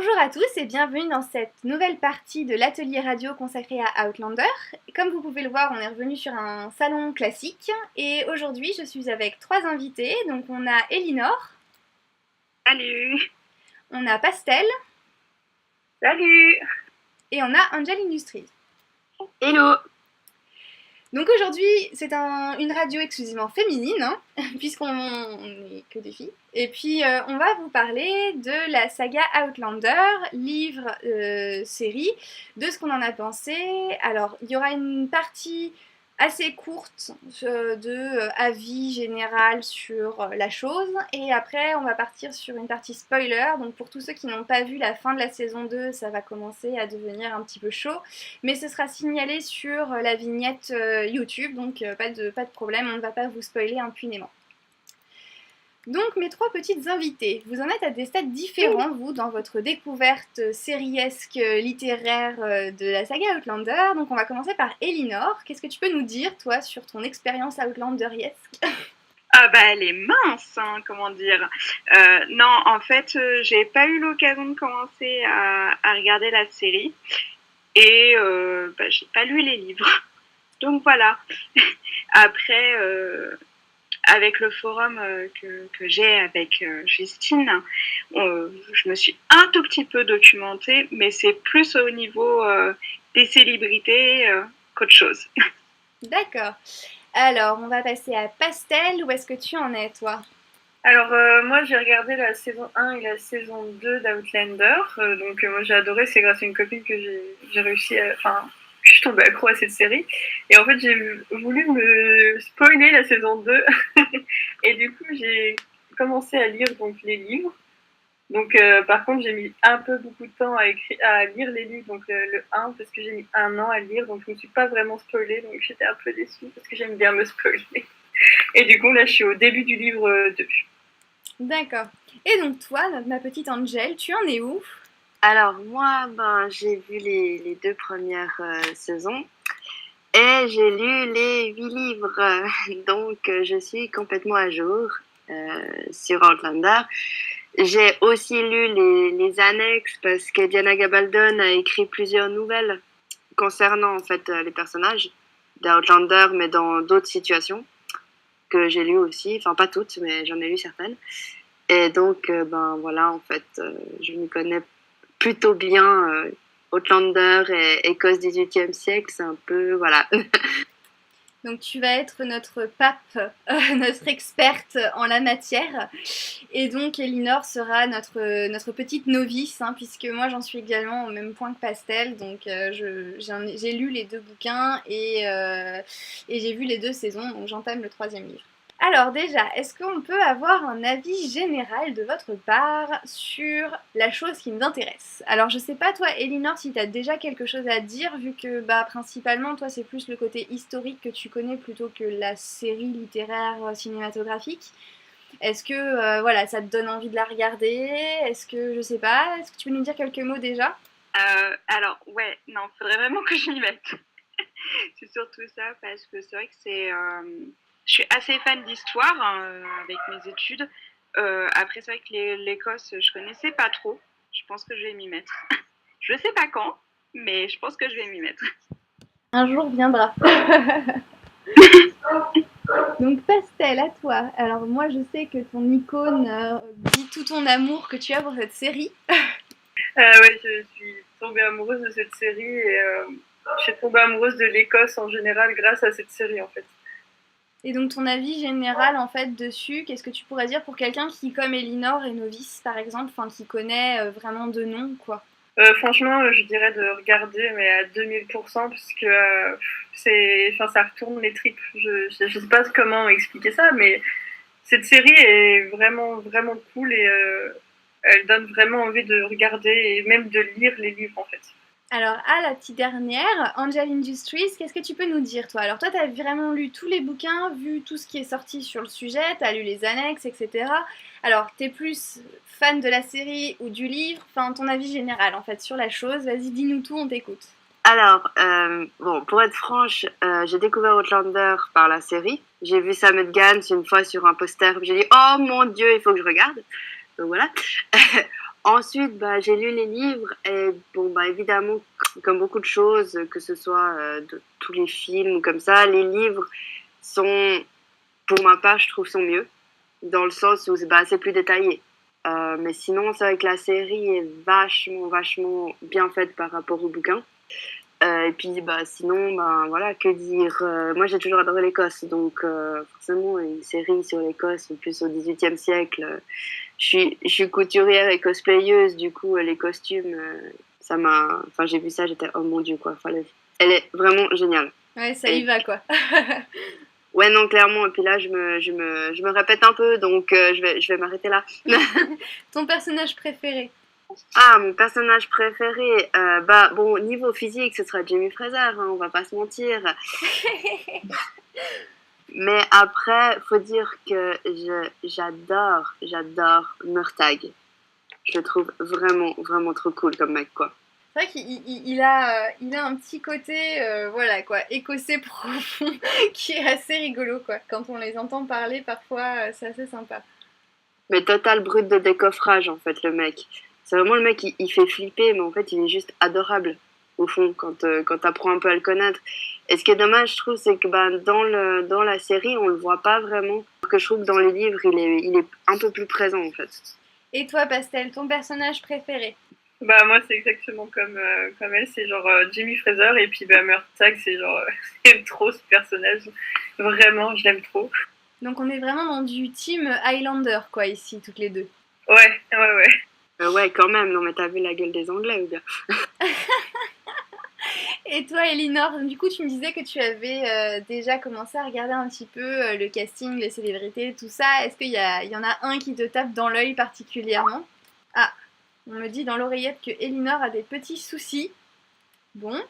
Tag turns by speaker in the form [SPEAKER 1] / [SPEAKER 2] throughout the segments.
[SPEAKER 1] Bonjour à tous et bienvenue dans cette nouvelle partie de l'atelier radio consacré à Outlander. Comme vous pouvez le voir, on est revenu sur un salon classique et aujourd'hui je suis avec trois invités. Donc on a Elinor.
[SPEAKER 2] Salut.
[SPEAKER 1] On a Pastel.
[SPEAKER 2] Salut.
[SPEAKER 1] Et on a Angel Industries.
[SPEAKER 2] Hello.
[SPEAKER 1] Donc aujourd'hui, c'est une radio exclusivement féminine, puisqu'on n'est que des filles. Et puis on va vous parler de la saga Outlander, livre, série, de ce qu'on en a pensé. Alors, il y aura une partie assez courte de avis général sur la chose, et après on va partir sur une partie spoiler. Donc pour tous ceux qui n'ont pas vu la fin de la saison 2, ça va commencer à devenir un petit peu chaud, mais ce sera signalé sur la vignette YouTube, donc pas de problème, on ne va pas vous spoiler impunément. Donc mes trois petites invitées, vous en êtes à des stades différents, vous, dans votre découverte sériesque littéraire de la saga Outlander. Donc on va commencer par Elinor. Qu'est-ce que tu peux nous dire, toi, sur ton expérience outlanderiesque?
[SPEAKER 2] Ah bah elle est mince, hein, comment dire. Non, en fait, j'ai pas eu l'occasion de commencer à regarder la série et j'ai pas lu les livres. Donc voilà. Après, avec le forum que j'ai avec Justine, je me suis un tout petit peu documentée, mais c'est plus au niveau des célébrités qu'autre chose.
[SPEAKER 1] D'accord. Alors, on va passer à Pastel. Où est-ce que tu en es, toi?
[SPEAKER 3] Alors, moi, j'ai regardé la saison 1 et la saison 2 d'Outlander. Moi, j'ai adoré. C'est grâce à une copine que j'ai réussi à... Enfin, je suis tombée accro à cette série. Et en fait, j'ai voulu me spoiler la saison 2. Et du coup, j'ai commencé à lire donc, les livres. Donc, par contre, j'ai mis un peu beaucoup de temps à lire les livres, donc le 1, parce que j'ai mis 1 an à lire. Donc, je ne me suis pas vraiment spoilée. Donc, j'étais un peu déçue parce que j'aime bien me spoiler. Et du coup, là, je suis au début du livre 2.
[SPEAKER 1] D'accord. Et donc toi, ma petite Angel, tu en es où?
[SPEAKER 4] Alors moi, j'ai vu les deux premières saisons et j'ai lu les 8 livres. Donc je suis complètement à jour sur Outlander. J'ai aussi lu les annexes parce que Diana Gabaldon a écrit plusieurs nouvelles concernant en fait les personnages d'Outlander, mais dans d'autres situations que j'ai lues aussi. Enfin pas toutes, mais j'en ai lu certaines. Et donc voilà, en fait, je m'y connais plutôt bien. Outlander et Écosse 18e siècle, c'est un peu, voilà.
[SPEAKER 1] Donc tu vas être notre pape, notre experte en la matière. Et donc Elinor sera notre petite novice, puisque moi j'en suis également au même point que Pastel. Donc j'ai lu les deux bouquins et j'ai vu les 2 saisons, donc j'entame le 3e livre. Alors déjà, est-ce qu'on peut avoir un avis général de votre part sur la chose qui nous intéresse? Alors je sais pas toi Elinor si tu as déjà quelque chose à dire, vu que principalement toi c'est plus le côté historique que tu connais plutôt que la série littéraire cinématographique. Est-ce que voilà, ça te donne envie de la regarder? Est-ce que je sais pas, est-ce que tu peux nous dire quelques mots déjà?
[SPEAKER 2] Alors ouais, non, faudrait vraiment que je m'y mette. C'est surtout ça parce que c'est vrai que je suis assez fan d'histoire avec mes études. Après, c'est vrai que l'Écosse, je connaissais pas trop. Je pense que je vais m'y mettre. Je sais pas quand, mais je pense que je vais m'y mettre.
[SPEAKER 1] Un jour viendra. Donc Pastel, à toi. Alors moi je sais que ton icône dit tout ton amour que tu as pour cette série.
[SPEAKER 3] Ouais, je suis tombée amoureuse de cette série et je suis tombée amoureuse de l'Écosse en général grâce à cette série en fait.
[SPEAKER 1] Et donc ton avis général en fait dessus, qu'est-ce que tu pourrais dire pour quelqu'un qui, comme Elinor, est novice par exemple, qui connaît vraiment de nom quoi?
[SPEAKER 3] Franchement, je dirais de regarder, mais à 2000%, parce que ça retourne les tripes. Je sais pas comment expliquer ça, mais cette série est vraiment, vraiment cool et elle donne vraiment envie de regarder et même de lire les livres en fait.
[SPEAKER 1] Alors, la petite dernière, Angel Industries, qu'est-ce que tu peux nous dire, toi? Alors, toi, t'as vraiment lu tous les bouquins, vu tout ce qui est sorti sur le sujet, t'as lu les annexes, etc. Alors, t'es plus fan de la série ou du livre? Enfin, ton avis général, en fait, sur la chose. Vas-y, dis-nous tout, on t'écoute.
[SPEAKER 4] Alors, pour être franche, j'ai découvert Outlander par la série. J'ai vu Sam Gans une fois sur un poster, j'ai dit « Oh mon Dieu, il faut que je regarde !» Donc voilà. Ensuite, bah, j'ai lu les livres et bon, bah, évidemment, comme beaucoup de choses, que ce soit de tous les films ou comme ça, les livres sont, pour ma part, je trouve, sont mieux, dans le sens où bah, c'est plus détaillé. Mais sinon, c'est vrai que la série est vachement bien faite par rapport au bouquin. Et puis, bah, sinon, bah, voilà, que dire. Moi, j'ai toujours adoré l'Écosse, donc forcément, une série sur l'Écosse, en plus au XVIIIe siècle. Je suis couturière et cosplayeuse, du coup, les costumes, ça m'a. Enfin, j'ai vu ça, j'étais, oh mon Dieu, quoi. Elle est vraiment géniale.
[SPEAKER 1] Ouais, ça y va, quoi.
[SPEAKER 4] Ouais, non, clairement. Et puis là, je me répète un peu, donc je vais m'arrêter là.
[SPEAKER 1] Ton personnage préféré?
[SPEAKER 4] Ah, mon personnage préféré, bah bon, niveau physique, ce sera Jamie Fraser, hein, on va pas se mentir. Mais après, faut dire que j'adore Murtagh. Je le trouve vraiment trop cool comme mec, quoi.
[SPEAKER 1] C'est vrai qu'il a un petit côté, voilà quoi, écossais profond, qui est assez rigolo quoi. Quand on les entend parler, parfois, c'est assez sympa.
[SPEAKER 4] Mais total brut de décoffrage, en fait, le mec. C'est vraiment le mec, il fait flipper, mais en fait, il est juste adorable, au fond, quand t'apprends un peu à le connaître. Et ce qui est dommage, je trouve, c'est que bah, dans la série, on le voit pas vraiment. Alors que je trouve que dans les livres, il est un peu plus présent, en fait.
[SPEAKER 1] Et toi, Pastel, ton personnage préféré?
[SPEAKER 3] Bah moi c'est exactement comme elle, c'est genre Jimmy Fraser et puis bah Murtagh c'est genre j'aime trop ce personnage, vraiment je l'aime trop.
[SPEAKER 1] Donc on est vraiment dans du team Highlander quoi ici, toutes les deux.
[SPEAKER 3] Ouais.
[SPEAKER 4] Ouais, quand même, non mais t'as vu la gueule des Anglais, ou bien?
[SPEAKER 1] Et toi, Elinor, du coup, tu me disais que tu avais déjà commencé à regarder un petit peu le casting, les célébrités, tout ça. Est-ce il y en a un qui te tape dans l'œil particulièrement? Ah, on me dit dans l'oreillette que Elinor a des petits soucis. Bon,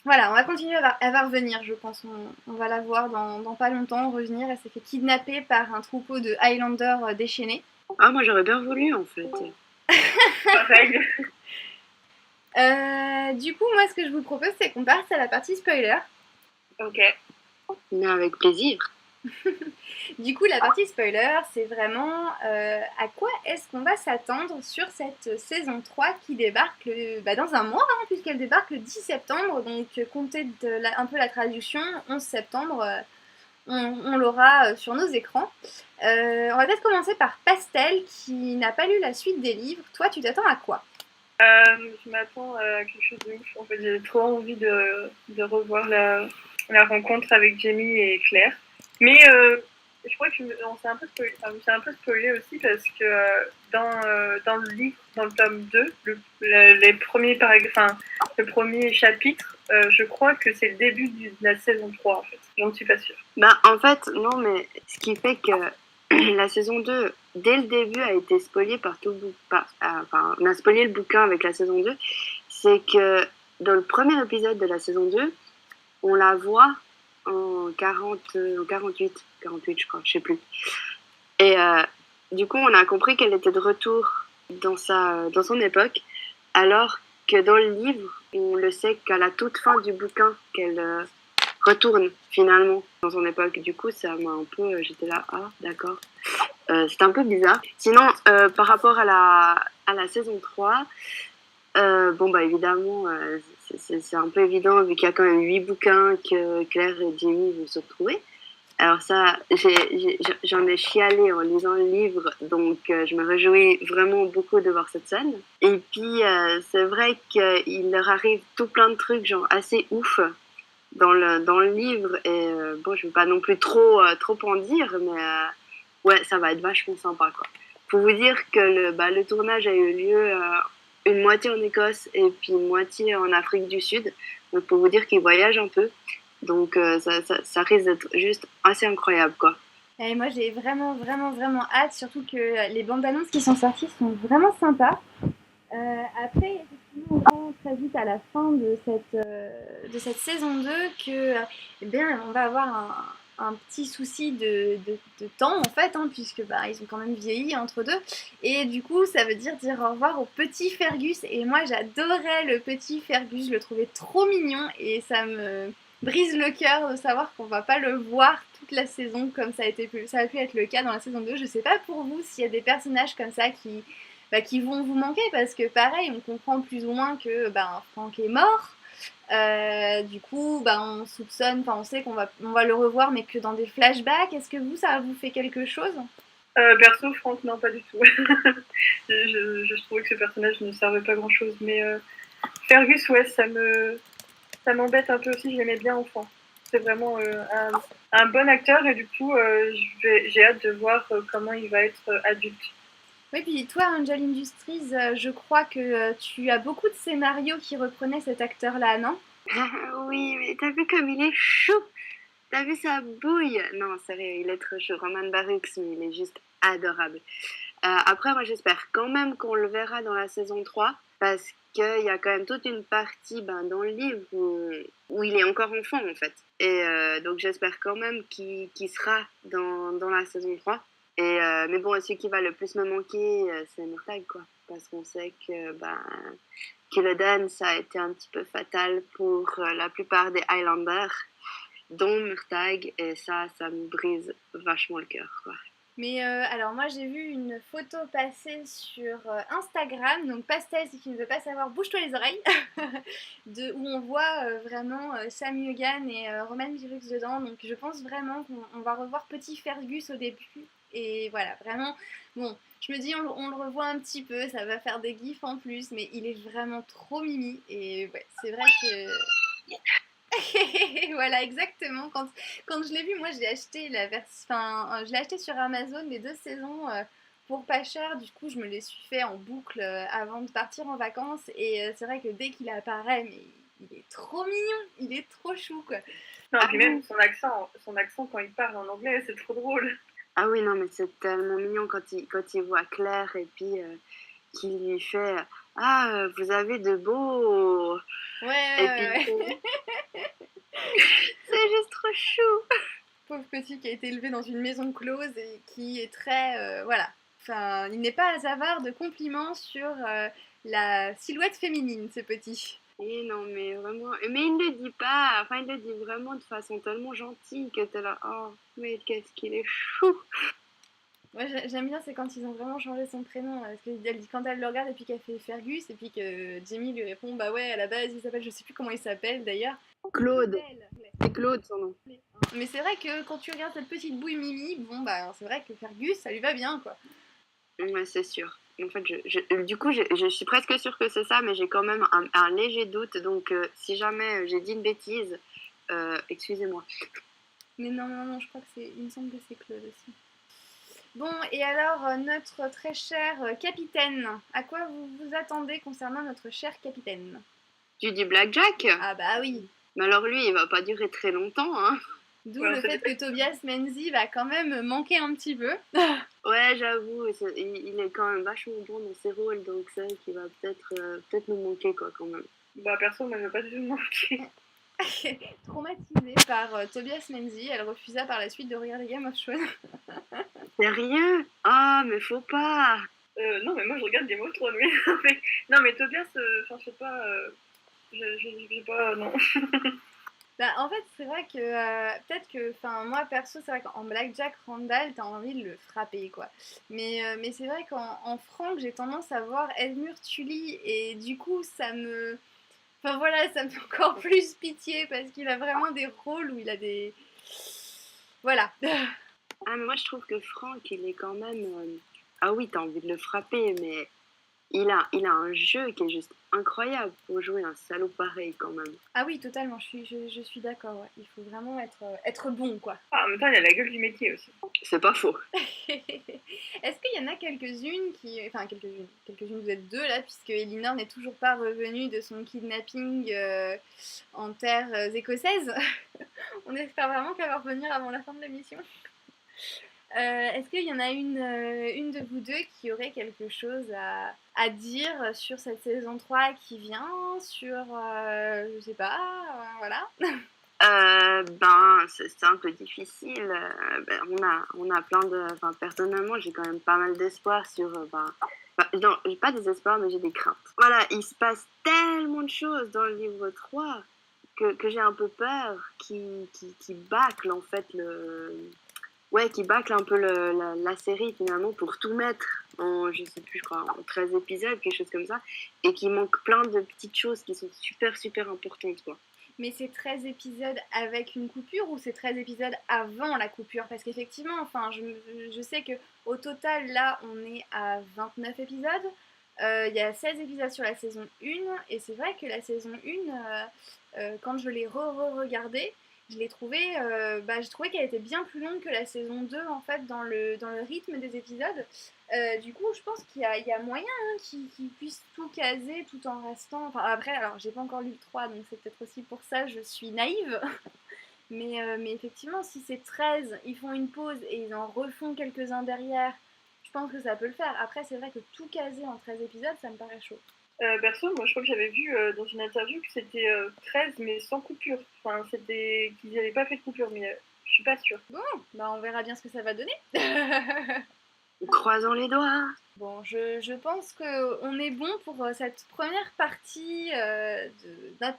[SPEAKER 1] voilà, on va continuer, elle va revenir, je pense. On va la voir dans pas longtemps revenir. Elle s'est fait kidnapper par un troupeau de Highlanders déchaînés.
[SPEAKER 4] Ah, moi j'aurais bien voulu, en fait.
[SPEAKER 3] Pareil.
[SPEAKER 1] Du coup, moi, ce que je vous propose, c'est qu'on passe à la partie spoiler.
[SPEAKER 3] Ok.
[SPEAKER 4] Mais avec plaisir.
[SPEAKER 1] Du coup, la partie spoiler, c'est vraiment à quoi est-ce qu'on va s'attendre sur cette saison 3 qui débarque dans un mois, hein, puisqu'elle débarque le 10 septembre. Donc, comptez un peu la traduction, 11 septembre, on l'aura sur nos écrans. On va peut-être commencer par Pastel, qui n'a pas lu la suite des livres. Toi, tu t'attends à quoi?
[SPEAKER 3] Je m'attends à quelque chose de ouf. En fait, j'ai trop envie de revoir la rencontre avec Jamie et Claire. Mais je crois que on s'est un peu spoilé, enfin, je me suis un peu spoilé aussi parce que dans le livre, dans le tome 2, les premiers le premier chapitre, je crois que c'est le début de la saison 3 en fait. J'en suis pas sûre.
[SPEAKER 4] Bah, en fait, non, mais ce qui fait que la saison 2, dès le début, a été spoilée par tout enfin, on a spoilé le bouquin avec la saison 2, c'est que dans le premier épisode de la saison 2, on la voit en 48, je crois, je sais plus. Et du coup, on a compris qu'elle était de retour dans son époque, alors que dans le livre, on le sait qu'à la toute fin du bouquin, qu'elle retourne finalement dans son époque. Du coup, ça m'a un peu... J'étais là, ah, d'accord. C'était un peu bizarre. Sinon, par rapport à la saison 3, bon, bah évidemment, c'est un peu évident vu qu'il y a quand même 8 bouquins que Claire et Jamie vont se retrouver. Alors ça, j'en ai chialé en lisant le livre, donc je me réjouis vraiment beaucoup de voir cette scène. Et puis, c'est vrai qu'il leur arrive tout plein de trucs, genre assez ouf dans le livre. Et bon, je ne veux pas non plus trop en dire, mais ouais, ça va être vachement sympa, quoi. Pour vous dire que le tournage a eu lieu une moitié en Écosse et puis une moitié en Afrique du Sud. Donc pour vous dire qu'ils voyagent un peu. Donc ça risque d'être juste assez incroyable, quoi.
[SPEAKER 1] Et moi, j'ai vraiment hâte, surtout que les bandes annonces qui sont sorties sont vraiment sympas. Après, effectivement, on voit très vite à la fin de cette saison 2 que, eh bien, on va avoir un petit souci de temps, en fait, hein, puisque ils ont quand même vieilli entre deux. Et du coup, ça veut dire au revoir au petit Fergus. Et moi, j'adorais le petit Fergus, je le trouvais trop mignon et ça me brise le cœur de savoir qu'on va pas le voir toute la saison comme ça a pu être le cas dans la saison 2. Je sais pas pour vous s'il y a des personnages comme ça qui qui vont vous manquer parce que pareil, on comprend plus ou moins que Frank est mort. Du coup, on soupçonne, on sait on va le revoir, mais que dans des flashbacks. Est-ce que ça vous fait quelque chose?
[SPEAKER 3] Perso, Franck, non, pas du tout. je trouvais que ce personnage ne servait pas grand-chose. Mais Fergus, ouais, ça m'embête un peu aussi. Je l'aimais bien enfant. C'est vraiment un bon acteur et du coup, j'ai hâte de voir comment il va être adulte.
[SPEAKER 1] Oui, puis toi, Angel Industries, je crois que tu as beaucoup de scénarios qui reprenaient cet acteur-là, non?
[SPEAKER 4] Oui, mais t'as vu comme il est chou? T'as vu sa bouille? Non, sérieux, il est trop chaud. Roman Barux, mais il est juste adorable. Après, moi, j'espère quand même qu'on le verra dans la saison 3, parce qu'il y a quand même toute une partie dans le livre où il est encore enfant, en fait. Et donc, j'espère quand même qu'il sera dans la saison 3. Mais bon, celui qui va le plus me manquer, c'est Murtagh, quoi. Parce qu'on sait que Kil'jaeden, ça a été un petit peu fatal pour la plupart des Highlanders, dont Murtagh, et ça me brise vachement le cœur, quoi.
[SPEAKER 1] Mais alors moi j'ai vu une photo passer sur Instagram, donc Pastel, si tu ne veux pas savoir, bouge-toi les oreilles, où on voit vraiment Sam Egan et Roman Virux dedans, donc je pense vraiment qu'on va revoir petit Fergus au début, et voilà, vraiment, bon, je me dis on le revoit un petit peu, ça va faire des gifs en plus, mais il est vraiment trop mimi, et ouais, c'est vrai que... Voilà, exactement. Quand je l'ai vu, moi, je l'ai acheté je l'ai acheté sur Amazon les 2 saisons pour pas cher. Du coup, je me les suis fait en boucle avant de partir en vacances. Et c'est vrai que dès qu'il apparaît, mais il est trop mignon, il est trop chou, quoi.
[SPEAKER 3] Non, puis même son accent quand il parle en anglais, c'est trop drôle.
[SPEAKER 4] Ah oui, non, mais c'est tellement mignon quand il voit Claire et puis qu'il lui fait « Ah, vous avez de beaux... » Et puis,
[SPEAKER 1] Ouais.
[SPEAKER 4] c'est juste trop chou.
[SPEAKER 1] Pauvre petit qui a été élevé dans une maison close et qui est très... voilà. Enfin, il n'est pas avare de compliments sur la silhouette féminine, ce petit.
[SPEAKER 4] Et non, mais vraiment... Mais il ne le dit pas. Enfin, il le dit vraiment de façon tellement gentille que t'es là « Oh, mais qu'est-ce qu'il est chou !»
[SPEAKER 1] Moi j'aime bien, c'est quand ils ont vraiment changé son prénom. Parce que quand elle le regarde et puis qu'elle fait Fergus, et puis que Jamie lui répond bah ouais, à la base il s'appelle, je sais plus comment il s'appelle d'ailleurs.
[SPEAKER 4] Claude. C'est Claude son nom.
[SPEAKER 1] Mais c'est vrai que quand tu regardes cette petite bouille Mimi, bon c'est vrai que Fergus ça lui va bien quoi.
[SPEAKER 4] Ouais, c'est sûr. En fait, du coup, je suis presque sûre que c'est ça, mais j'ai quand même un léger doute. Donc, si jamais j'ai dit une bêtise, excusez-moi.
[SPEAKER 1] Mais non, je crois que il me semble que c'est Claude aussi. Bon, et alors, notre très cher capitaine, à quoi vous vous attendez concernant notre cher capitaine?
[SPEAKER 4] Tu dis Blackjack?
[SPEAKER 1] Ah bah oui.
[SPEAKER 4] Mais alors lui, il va pas durer très longtemps, hein.
[SPEAKER 1] D'où le fait que Tobias Menzies va quand même manquer un petit peu.
[SPEAKER 4] Ouais, j'avoue, il est quand même vachement bon dans ses rôles, donc c'est vrai qu'il va peut-être nous manquer, quoi, quand même.
[SPEAKER 3] Perso, moi, je veux pas du tout me manquer.
[SPEAKER 1] Traumatisée par Tobias Menzies, elle refusa par la suite de regarder Game of Thrones.
[SPEAKER 4] Sérieux? Ah, mais faut pas.
[SPEAKER 3] Non, mais moi, je regarde Game of Thrones, oui. Non, mais Tobias, je sais pas... j'ai pas... Non.
[SPEAKER 1] En fait, c'est vrai que peut-être que, moi perso, c'est vrai qu'en Blackjack Randall, t'as envie de le frapper, quoi. Mais c'est vrai qu'en Frank, j'ai tendance à voir Edmure Tully, et du coup, ça me fait encore plus pitié, parce qu'il a vraiment des rôles où il a des... Voilà.
[SPEAKER 4] Ah, mais moi, je trouve que Franck, il est quand même... Ah oui, t'as envie de le frapper, mais il a un jeu qui est juste incroyable pour jouer un salaud pareil, quand même.
[SPEAKER 1] Ah oui, totalement, je suis d'accord, ouais. Il faut vraiment être bon, quoi.
[SPEAKER 3] Ah, en même temps, il a la gueule du métier aussi.
[SPEAKER 4] C'est pas faux.
[SPEAKER 1] Est-ce qu'il y en a quelques-unes qui... Enfin, quelques-unes, vous êtes deux, là, puisque Elinor n'est toujours pas revenue de son kidnapping en terres écossaises. On espère vraiment qu'elle va revenir avant la fin de la mission. Est-ce qu'il y en a une de vous deux qui aurait quelque chose à dire sur cette saison 3 qui vient, sur, je sais pas, voilà.
[SPEAKER 4] C'est un peu difficile. On a plein de... Enfin, personnellement, j'ai quand même pas mal d'espoir sur... non, j'ai pas des espoirs, mais j'ai des craintes. Voilà, il se passe tellement de choses dans le livre 3 que j'ai un peu peur qui bâcle, en fait, qui bâcle un peu la série, finalement, pour tout mettre je sais plus, je crois, en 13 épisodes, quelque chose comme ça, et qui manque plein de petites choses qui sont super, super importantes, quoi.
[SPEAKER 1] Mais c'est 13 épisodes avec une coupure ou c'est 13 épisodes avant la coupure? Parce qu'effectivement, enfin, je sais que au total, là, on est à 29 épisodes. Il y a 16 épisodes sur la saison 1 et c'est vrai que la saison 1, quand je l'ai re-regardée, je l'ai trouvée, j'ai trouvé qu'elle était bien plus longue que la saison 2 en fait dans le rythme des épisodes. Du coup, je pense qu'il y a moyen qu'ils puissent tout caser tout en restant. Enfin, après, alors j'ai pas encore lu le 3, donc c'est peut-être aussi pour ça je suis naïve. Mais effectivement, si c'est 13, ils font une pause et ils en refont quelques-uns derrière, je pense que ça peut le faire. Après, c'est vrai que tout caser en 13 épisodes, ça me paraît chaud.
[SPEAKER 3] Perso, moi je crois que j'avais vu dans une interview que c'était 13 mais sans coupure. Enfin, c'était qu'ils n'avaient pas fait de coupure, mais je suis pas sûre.
[SPEAKER 1] Bon, bah on verra bien ce que ça va donner.
[SPEAKER 4] Croisons les doigts.
[SPEAKER 1] Bon, je pense qu'on est bon pour cette première partie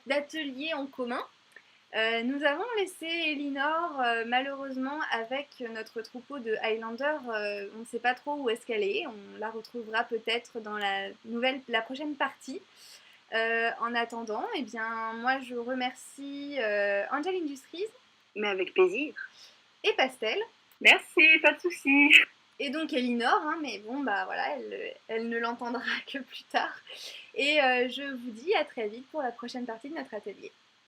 [SPEAKER 1] d'atelier en commun. Nous avons laissé Elinor malheureusement avec notre troupeau de Highlander. On ne sait pas trop où est-ce qu'elle est. On la retrouvera peut-être dans la prochaine partie. En attendant, eh bien, moi je remercie Angel Industries
[SPEAKER 4] Mais avec plaisir.
[SPEAKER 1] et Pastel.
[SPEAKER 3] Merci, pas de soucis.
[SPEAKER 1] Et donc Elinor, hein, mais bon, bah voilà, elle ne l'entendra que plus tard. Et je vous dis à très vite pour la prochaine partie de notre atelier.